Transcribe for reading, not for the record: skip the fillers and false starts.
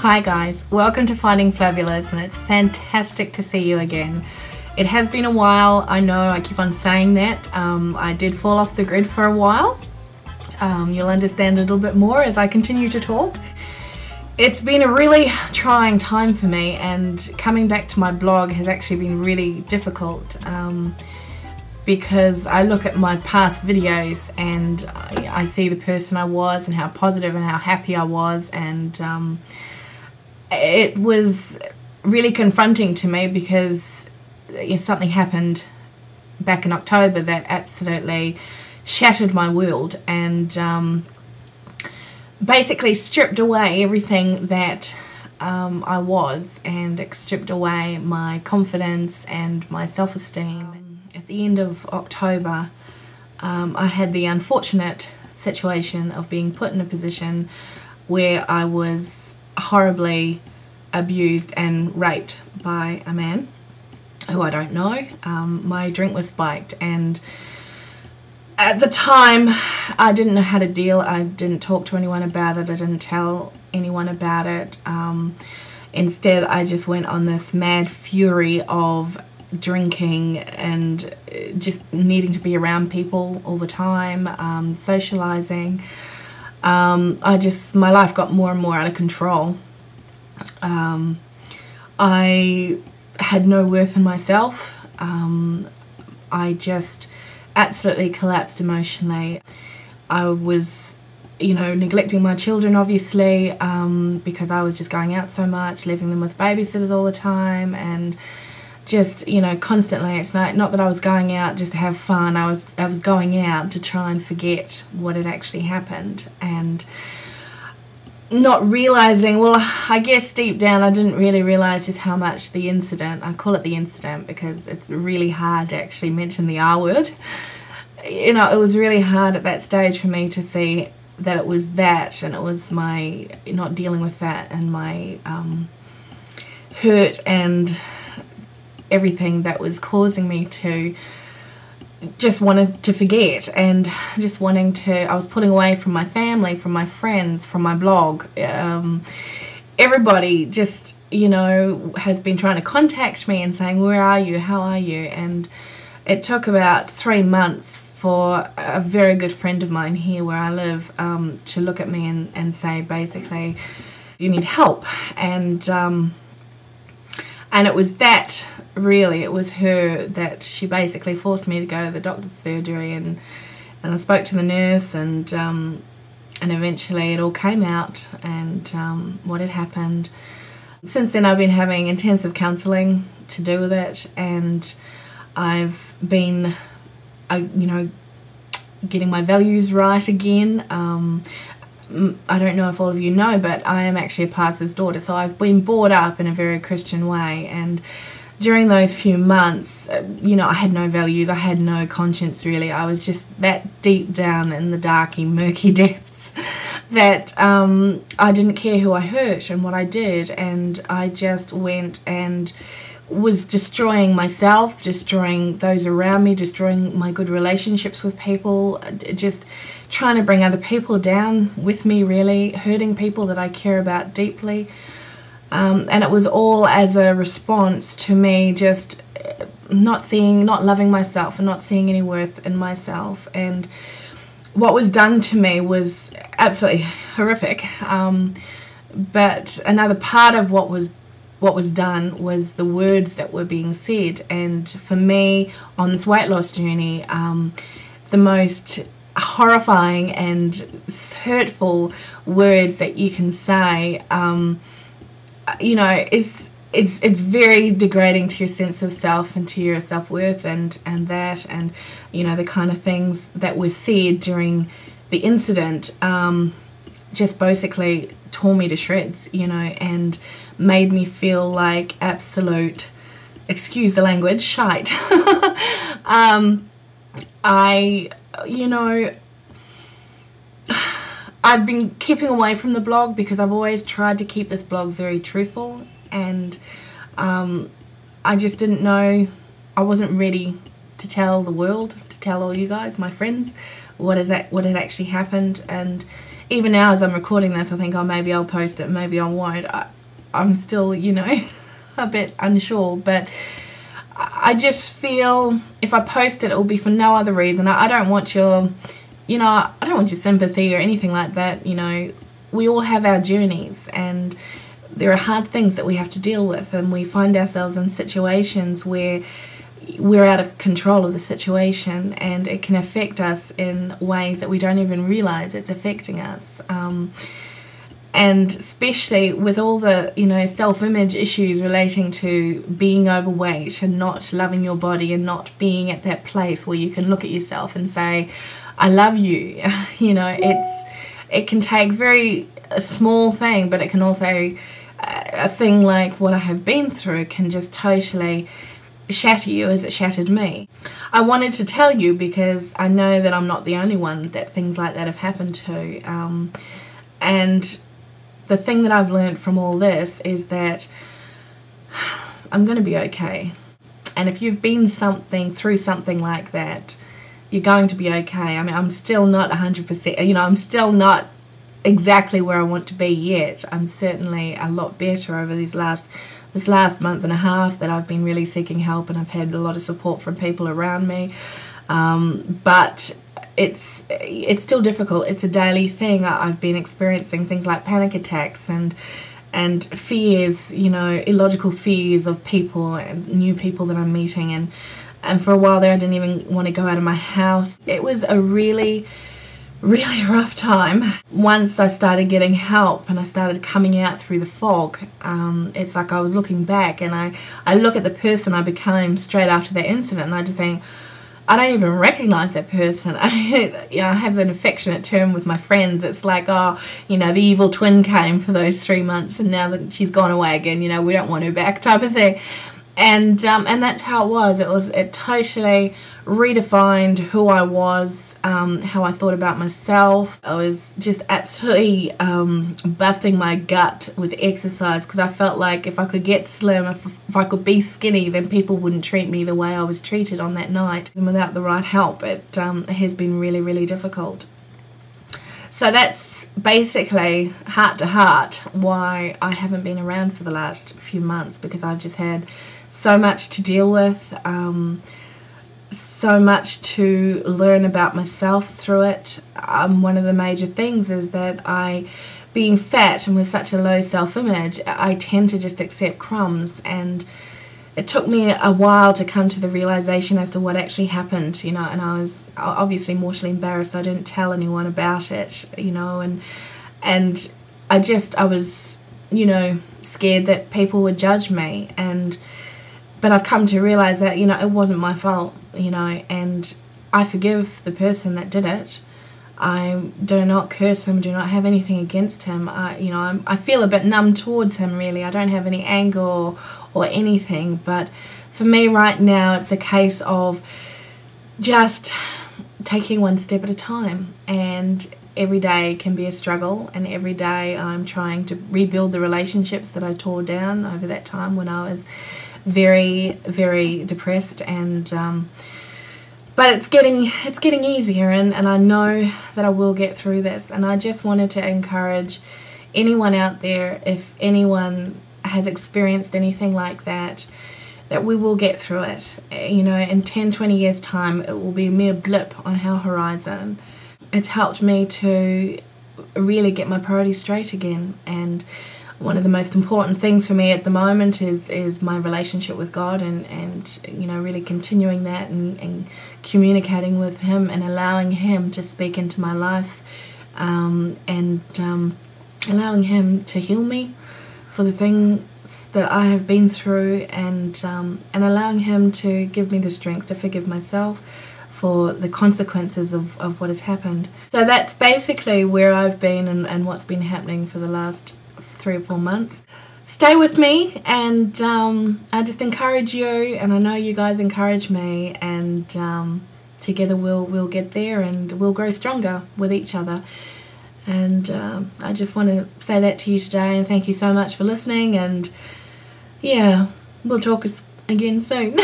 Hi guys, welcome to Finding Flabulous, and it's fantastic to see you again. It has been a while, I know, I keep on saying that. I did fall off the grid for a while. You'll understand a little bit more as I continue to talk. It's been a really trying time for me, and coming back to my blog has actually been really difficult because I look at my past videos and I see the person I was and how positive and how happy I was, and it was really confronting to me because something happened back in October that absolutely shattered my world and basically stripped away everything that I was, and stripped away my confidence and my self-esteem. At the end of October, I had the unfortunate situation of being put in a position where I was horribly abused and raped by a man who I don't know. My drink was spiked, and at the time I didn't know how to deal. I didn't talk to anyone about it. I didn't tell anyone about it. Instead, I just went on this mad fury of drinking and just needing to be around people all the time, socializing. My life got more and more out of control. I had no worth in myself. I just absolutely collapsed emotionally. I was, neglecting my children, obviously, because I was just going out so much, leaving them with babysitters all the time, and just, constantly. It's not that I was going out just to have fun. I was going out to try and forget what had actually happened, and not realizing, well, I guess deep down I didn't really realize just how much the incident, I call it the incident because it's really hard to actually mention the R word. It was really hard at that stage for me to see that it was that, and it was my not dealing with that and my hurt and everything that was causing me to just wanted to forget, and just wanting to, I was pulling away from my family, from my friends, from my blog. Everybody just, has been trying to contact me and saying, where are you, how are you? And it took about 3 months for a very good friend of mine here where I live to look at me and say, basically, you need help. And it was that, really, it was her that she basically forced me to go to the doctor's surgery, and I spoke to the nurse, and eventually it all came out, and what had happened. Since then I've been having intensive counselling to do with it, and I've been, getting my values right again. I don't know if all of you know, but I am actually a pastor's daughter, so I've been brought up in a very Christian way, and during those few months, I had no values, I had no conscience really. I was just that deep down in the darky, murky depths that I didn't care who I hurt and what I did, and I just went and was destroying myself, destroying those around me, destroying my good relationships with people, just trying to bring other people down with me, really, hurting people that I care about deeply. And it was all as a response to me just not loving myself and not seeing any worth in myself. And what was done to me was absolutely horrific. But another part of what was done was the words that were being said. And for me, on this weight loss journey, the most horrifying and hurtful words that you can say, it's very degrading to your sense of self and to your self-worth and the kind of things that were said during the incident just basically tore me to shreds, and made me feel like absolute, excuse the language, shite. I've been keeping away from the blog because I've always tried to keep this blog very truthful, and I just didn't know, I wasn't ready to tell the world, to tell all you guys, my friends, what had actually happened. And even now as I'm recording this, I think, oh, maybe I'll post it, maybe I won't. I'm still, you know, a bit unsure, but I just feel if I post it, it will be for no other reason. I don't want your, you know, I don't want your sympathy or anything like that. You know, we all have our journeys, and there are hard things that we have to deal with, and we find ourselves in situations where we're out of control of the situation, and it can affect us in ways that we don't even realize it's affecting us. And especially with all the, you know, self-image issues relating to being overweight and not loving your body and not being at that place where you can look at yourself and say, I love you. You know, it can take a small thing, but it can also, a thing like what I have been through can just totally shatter you as it shattered me. I wanted to tell you because I know that I'm not the only one that things like that have happened to. And the thing that I've learned from all this is that I'm going to be okay. And if you've been through something like that, you're going to be okay. I mean, I'm still not 100%, you know, I'm still not exactly where I want to be yet. I'm certainly a lot better over this last month and a half that I've been really seeking help, and I've had a lot of support from people around me. But it's still difficult. It's a daily thing. I've been experiencing things like panic attacks and fears, you know, illogical fears of people and new people that I'm meeting, and for a while there I didn't even want to go out of my house. It was a really rough time. Once I started getting help and I started coming out through the fog, it's like I was looking back, and I look at the person I became straight after that incident, and I just think, I don't even recognize that person. You know, I have an affectionate term with my friends. It's like, oh, you know, the evil twin came for those 3 months, and now that she's gone away again, you know, we don't want her back, type of thing. And that's how it was. It totally redefined who I was, how I thought about myself. I was just absolutely busting my gut with exercise, because I felt like if I could get slim, if I could be skinny, then people wouldn't treat me the way I was treated on that night. And without the right help, it has been really difficult. So that's basically, heart to heart, why I haven't been around for the last few months, because I've just had so much to deal with, so much to learn about myself through it. One of the major things is that being fat and with such a low self-image, I tend to just accept crumbs, and it took me a while to come to the realization as to what actually happened, you know, and I was obviously mortally embarrassed. I didn't tell anyone about it, you know, and I was, you know, scared that people would judge me, but I've come to realize that, you know, it wasn't my fault, you know, and I forgive the person that did it. I do not curse him, do not have anything against him. I feel a bit numb towards him, really. I don't have any anger or anything, but for me right now it's a case of just taking one step at a time, and every day can be a struggle, and every day I'm trying to rebuild the relationships that I tore down over that time when I was very depressed, and but it's getting easier, and I know that I will get through this. And I just wanted to encourage anyone out there, if anyone has experienced anything like that we will get through it. You know, in 10-20 years time it will be a mere blip on our horizon. It's helped me to really get my priorities straight again, and one of the most important things for me at the moment is my relationship with God, and you know, really continuing that and communicating with Him and allowing Him to speak into my life, and allowing Him to heal me for the things that I have been through, and allowing Him to give me the strength to forgive myself for the consequences of what has happened. So that's basically where I've been and what's been happening for the last 3 or 4 months. Stay with me, and I just encourage you, and I know you guys encourage me, and together we'll get there, and we'll grow stronger with each other. And I just want to say that to you today, and thank you so much for listening, and yeah, we'll talk again soon.